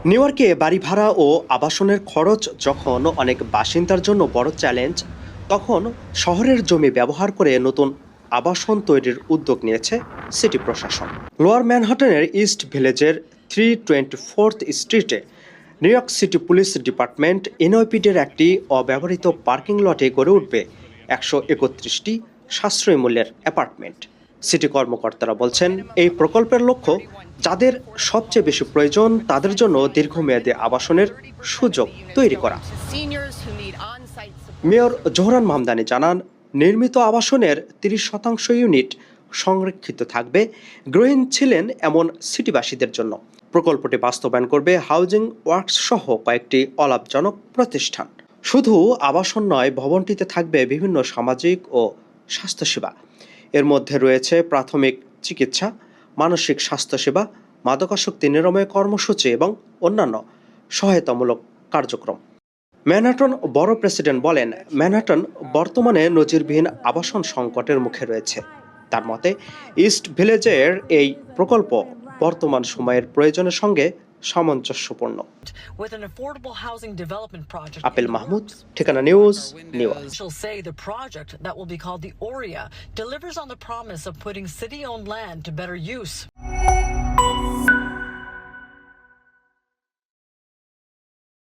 New ইয়র্কে বাড়ি ভাড়া ও আবাসনের খরচ যখন অনেক বাসিন্দার জন্য বড় চ্যালেঞ্জ, তখন শহরের জমি ব্যবহার করে নতুন আবাসন তৈরির উদ্যোগ নিয়েছে সিটি প্রশাসন। লোয়ার ম্যানহাটনের ইস্ট ভিলেজের 324th স্ট্রিটে New York City police department এনওপিডির একটি অব্যবহৃত পার্কিং লটে গড়ে উঠবে 131টি সাশ্রয়ী মূল্যের অ্যাপার্টমেন্ট। সিটি কর্মকর্তারা বলছেন, এই প্রকল্পের লক্ষ্য যাদের সবচেয়ে বেশি প্রয়োজন তাদের জন্য দীর্ঘমেয়াদী আবাসনের সুযোগ তৈরি করা। মেয়র জোহরান মাহমুদানি জানান, নির্মিত আবাসনের 30% ইউনিট সংরক্ষিত থাকবে। গ্রহীণ ছিলেন এমন সিটিবাসীদের জন্য। প্রকল্পটি বাস্তবায়ন করবে হাউজিং ওয়ার্কস সহ কয়েকটি অলাভজনক প্রতিষ্ঠান। শুধু আবাসন নয়, ভবনটিতে থাকবে বিভিন্ন সামাজিক ও স্বাস্থ্যসেবা। এর মধ্যে রয়েছে প্রাথমিক চিকিৎসা, মানসিক স্বাস্থ্যসেবা, মাদকাসক্তি নিরাময় কর্মসূচি এবং অন্যান্য সহায়তামূলক কার্যক্রম। ম্যানহাটন বড় প্রেসিডেন্ট বলেন, ম্যানহাটন বর্তমানে নজিরবিহীন আবাসন সংকটের মুখে রয়েছে। তার মতে, ইস্ট ভিলেজের এই প্রকল্প বর্তমান সময়ের প্রয়োজনের সঙ্গে সামঞ্জস্যপূর্ণ। আপেল মাহমুদ, ঠিকানা news, new York. Officials say the project that will be called the ORIA delivers on the promise of putting city-owned land to better use.